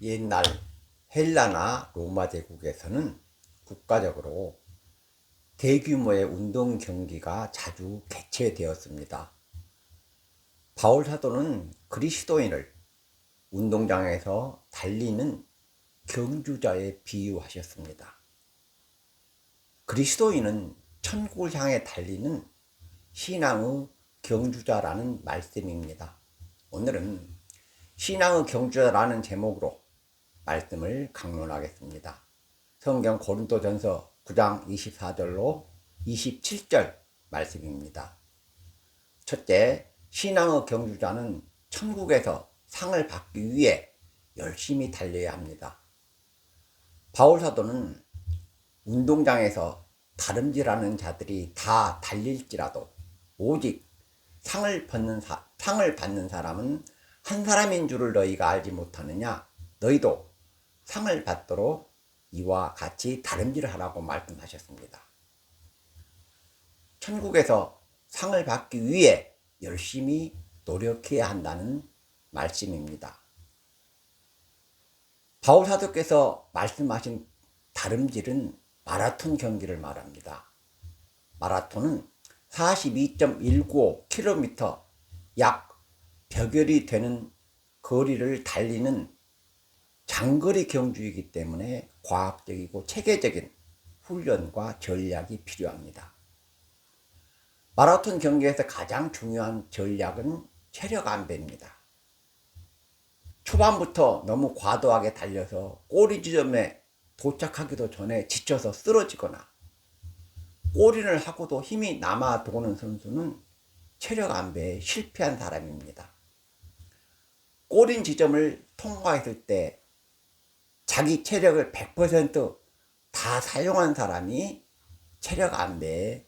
옛날 헬라나 로마 제국에서는 국가적으로 대규모의 운동 경기가 자주 개최되었습니다. 바울 사도는 그리스도인을 운동장에서 달리는 경주자에 비유하셨습니다. 그리스도인은 천국을 향해 달리는 신앙의 경주자라는 말씀입니다. 오늘은 신앙의 경주자라는 제목으로 말씀을 강론하겠습니다. 성경 고린도전서 9장 24절로 27절 말씀입니다. 첫째, 신앙의 경주자는 천국에서 상을 받기 위해 열심히 달려야 합니다. 바울 사도는 운동장에서 다름질하는 자들이 다 달릴지라도 오직 상을 받는 사람은 한 사람인 줄을 너희가 알지 못하느냐? 너희도 상을 받도록 이와 같이 다름질을 하라고 말씀하셨습니다. 천국에서 상을 받기 위해 열심히 노력해야 한다는 말씀입니다. 바울 사도께서 말씀하신 다름질은 마라톤 경기를 말합니다. 마라톤은 42.195km 약 100여리 되는 거리를 달리는 장거리 경주이기 때문에 과학적이고 체계적인 훈련과 전략이 필요합니다. 마라톤 경기에서 가장 중요한 전략은 체력 안배입니다. 초반부터 너무 과도하게 달려서 꼬리 지점에 도착하기도 전에 지쳐서 쓰러지거나 꼬리를 하고도 힘이 남아 도는 선수는 체력 안배에 실패한 사람입니다. 꼬린 지점을 통과했을 때 자기 체력을 100% 사용한 사람이 체력 안배에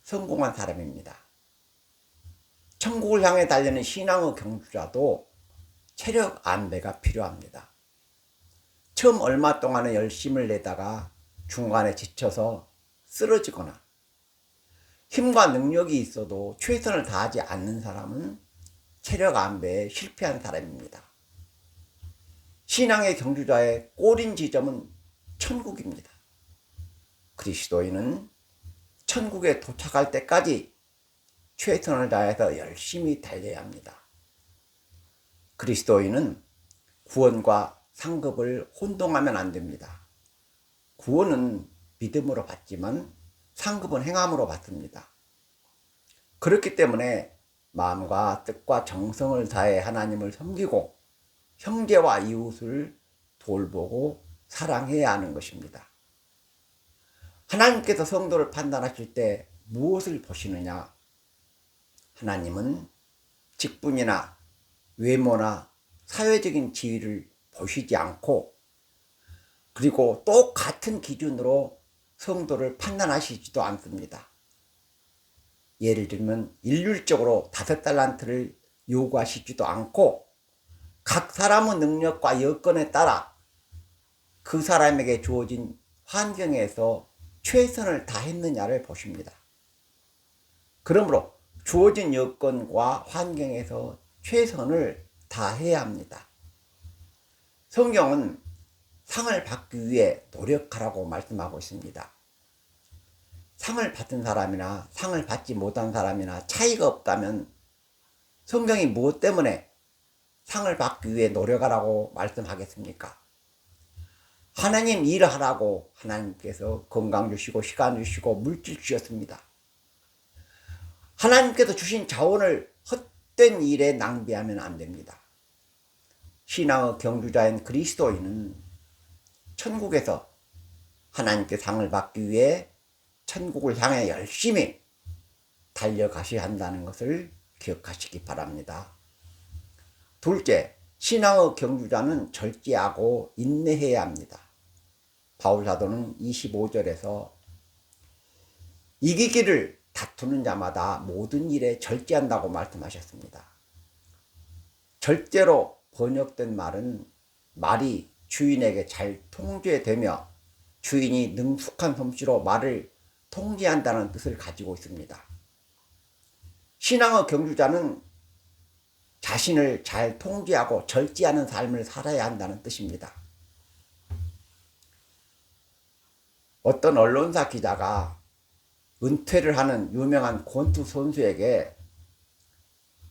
성공한 사람입니다. 천국을 향해 달리는 신앙의 경주자도 체력 안배가 필요합니다. 처음 얼마 동안의 열심을 내다가 중간에 지쳐서 쓰러지거나 힘과 능력이 있어도 최선을 다하지 않는 사람은 체력 안배에 실패한 사람입니다. 신앙의 경주자의 꼬린 지점은 천국입니다. 그리스도인은 천국에 도착할 때까지 최선을 다해서 열심히 달려야 합니다. 그리스도인은 구원과 상급을 혼동하면 안 됩니다. 구원은 믿음으로 받지만 상급은 행함으로 받습니다. 그렇기 때문에 마음과 뜻과 정성을 다해 하나님을 섬기고 형제와 이웃을 돌보고 사랑해야 하는 것입니다. 하나님께서 성도를 판단하실 때 무엇을 보시느냐? 하나님은 직분이나 외모나 사회적인 지위를 보시지 않고 그리고 똑같은 기준으로 성도를 판단하시지도 않습니다. 예를 들면 일률적으로 5달란트를 요구하시지도 않고 각 사람의 능력과 여건에 따라 그 사람에게 주어진 환경에서 최선을 다했느냐를 보십니다. 그러므로 주어진 여건과 환경에서 최선을 다해야 합니다. 성경은 상을 받기 위해 노력하라고 말씀하고 있습니다. 상을 받은 사람이나 상을 받지 못한 사람이나 차이가 없다면 성경이 무엇 때문에 상을 받기 위해 노력하라고 말씀하겠습니까? 하나님 일하라고 하나님께서 건강 주시고 시간 주시고 물질 주셨습니다. 하나님께서 주신 자원을 헛된 일에 낭비하면 안 됩니다. 신앙의 경주자인 그리스도인은 천국에서 하나님께 상을 받기 위해 천국을 향해 열심히 달려가셔야 한다는 것을 기억하시기 바랍니다. 둘째, 신앙의 경주자는 절제하고 인내해야 합니다. 바울 사도는 25절에서 이기기를 다투는 자마다 모든 일에 절제한다고 말씀하셨습니다. 절제로 번역된 말이 주인에게 잘 통제되며 주인이 능숙한 솜씨로 말을 통제한다는 뜻을 가지고 있습니다. 신앙의 경주자는 자신을 잘 통제하고 절제하는 삶을 살아야 한다는 뜻입니다. 어떤 언론사 기자가 은퇴를 하는 유명한 권투 선수에게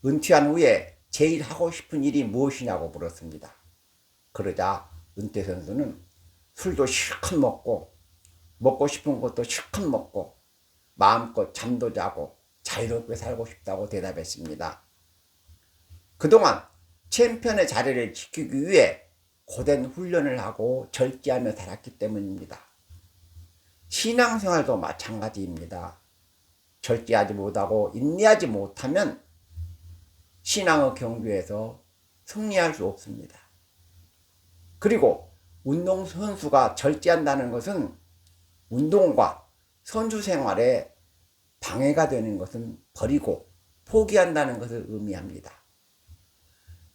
은퇴한 후에 제일 하고 싶은 일이 무엇이냐고 물었습니다. 그러자 은퇴 선수는 술도 실컷 먹고 싶은 것도 실컷 먹고 마음껏 잠도 자고 자유롭게 살고 싶다고 대답했습니다. 그동안 챔피언의 자리를 지키기 위해 고된 훈련을 하고 절제하며 살았기 때문입니다. 신앙생활도 마찬가지입니다. 절제하지 못하고 인내하지 못하면 신앙의 경주에서 승리할 수 없습니다. 그리고 운동선수가 절제한다는 것은 운동과 선수 생활에 방해가 되는 것은 버리고 포기한다는 것을 의미합니다.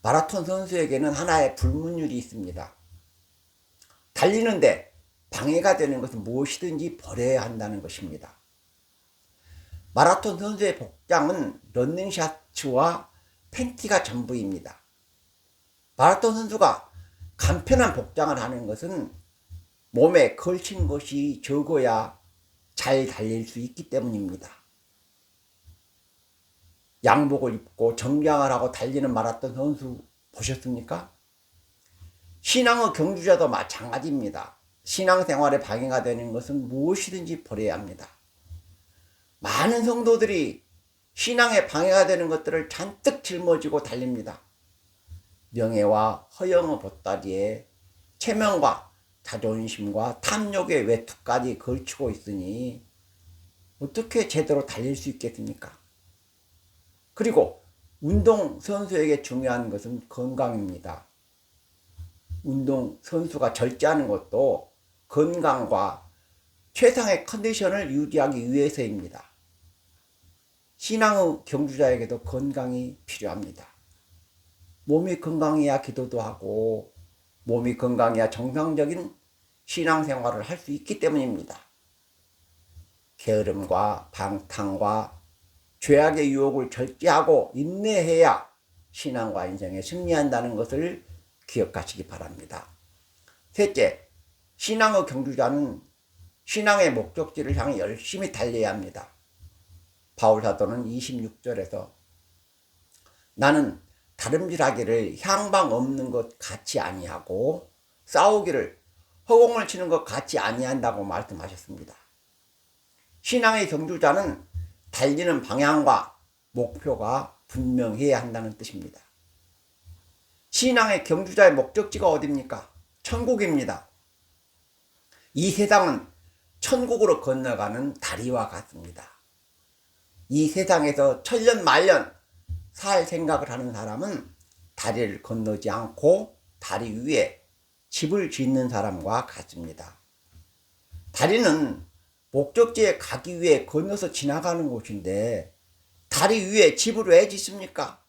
마라톤 선수에게는 하나의 불문율이 있습니다. 달리는데 방해가 되는 것은 무엇이든지 버려야 한다는 것입니다. 마라톤 선수의 복장은 러닝 셔츠와 팬티가 전부입니다. 마라톤 선수가 간편한 복장을 하는 것은 몸에 걸친 것이 적어야 잘 달릴 수 있기 때문입니다. 양복을 입고 정장을 하고 달리는 마라톤 선수 보셨습니까? 신앙의 경주자도 마찬가지입니다. 신앙생활에 방해가 되는 것은 무엇이든지 버려야 합니다. 많은 성도들이 신앙에 방해가 되는 것들을 잔뜩 짊어지고 달립니다. 명예와 허영의 보따리에 체면과 자존심과 탐욕의 외투까지 걸치고 있으니 어떻게 제대로 달릴 수 있겠습니까? 그리고 운동선수에게 중요한 것은 건강입니다. 운동선수가 절제하는 것도 건강과 최상의 컨디션을 유지하기 위해서입니다. 신앙의 경주자에게도 건강이 필요합니다. 몸이 건강해야 기도도 하고 몸이 건강해야 정상적인 신앙생활을 할 수 있기 때문입니다. 게으름과 방탕과 죄악의 유혹을 절제하고 인내해야 신앙과 인생에 승리한다는 것을 기억하시기 바랍니다. 셋째, 신앙의 경주자는 신앙의 목적지를 향해 열심히 달려야 합니다. 바울 사도는 26절에서 나는 다름질하기를 향방 없는 것 같이 아니하고 싸우기를 허공을 치는 것 같이 아니한다고 말씀하셨습니다. 신앙의 경주자는 달리는 방향과 목표가 분명해야 한다는 뜻입니다. 신앙의 경주자의 목적지가 어디입니까? 천국입니다. 이 세상은 천국으로 건너가는 다리와 같습니다. 이 세상에서 천년 만년 살 생각을 하는 사람은 다리를 건너지 않고 다리 위에 집을 짓는 사람과 같습니다. 다리는 목적지에 가기 위해 건너서 지나가는 곳인데 다리 위에 집을 왜 짓습니까?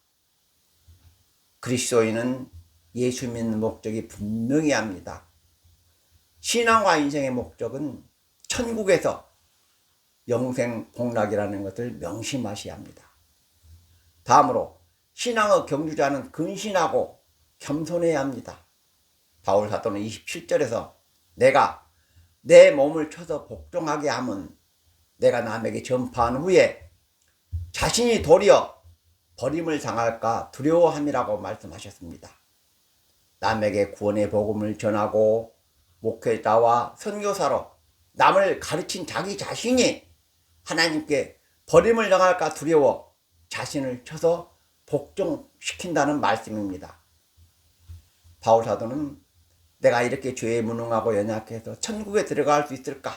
그리스도인은 예수 믿는 목적이 분명히 합니다. 신앙과 인생의 목적은 천국에서 영생 복락이라는 것을 명심하셔야 합니다. 다음으로 신앙의 경주자는 근신하고 겸손해야 합니다. 바울 사도는 27절에서 내가 내 몸을 쳐서 복종하게 하면 내가 남에게 전파한 후에 자신이 도리어 버림을 당할까 두려워함이라고 말씀하셨습니다. 남에게 구원의 복음을 전하고 목회자와 선교사로 남을 가르친 자기 자신이 하나님께 버림을 당할까 두려워 자신을 쳐서 복종시킨다는 말씀입니다. 바울 사도는 내가 이렇게 죄에 무능하고 연약해서 천국에 들어갈 수 있을까?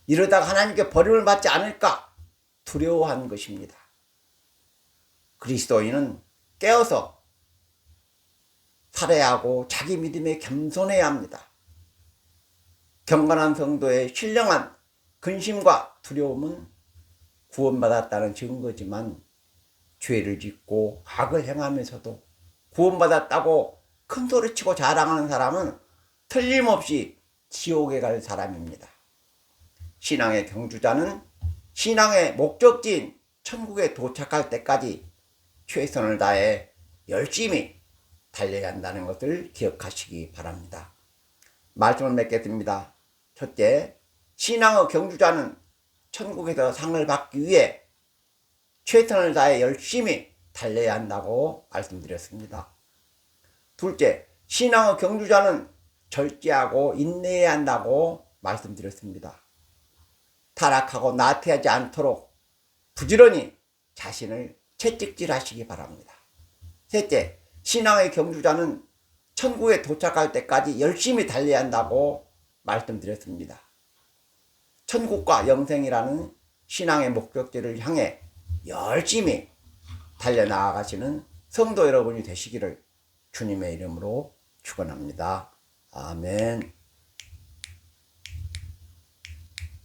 이러다가 하나님께 버림을 받지 않을까? 두려워한 것입니다. 그리스도인은 깨어서 살아야 하고 자기 믿음에 겸손해야 합니다. 경건한 성도의 신령한 근심과 두려움은 구원받았다는 증거지만 죄를 짓고 악을 행하면서도 구원받았다고 큰소리치고 자랑하는 사람은 틀림없이 지옥에 갈 사람입니다. 신앙의 경주자는 신앙의 목적지인 천국에 도착할 때까지 최선을 다해 열심히 달려야 한다는 것을 기억하시기 바랍니다. 말씀을 맺겠습니다. 첫째, 신앙의 경주자는 천국에서 상을 받기 위해 최선을 다해 열심히 달려야 한다고 말씀드렸습니다. 둘째, 신앙의 경주자는 절제하고 인내해야 한다고 말씀드렸습니다. 타락하고 나태하지 않도록 부지런히 자신을 채찍질하시기 바랍니다. 셋째, 신앙의 경주자는 천국에 도착할 때까지 열심히 달려야 한다고 말씀드렸습니다. 천국과 영생이라는 신앙의 목적지를 향해 열심히 달려나가시는 성도 여러분이 되시기를 주님의 이름으로 축원합니다. 아멘.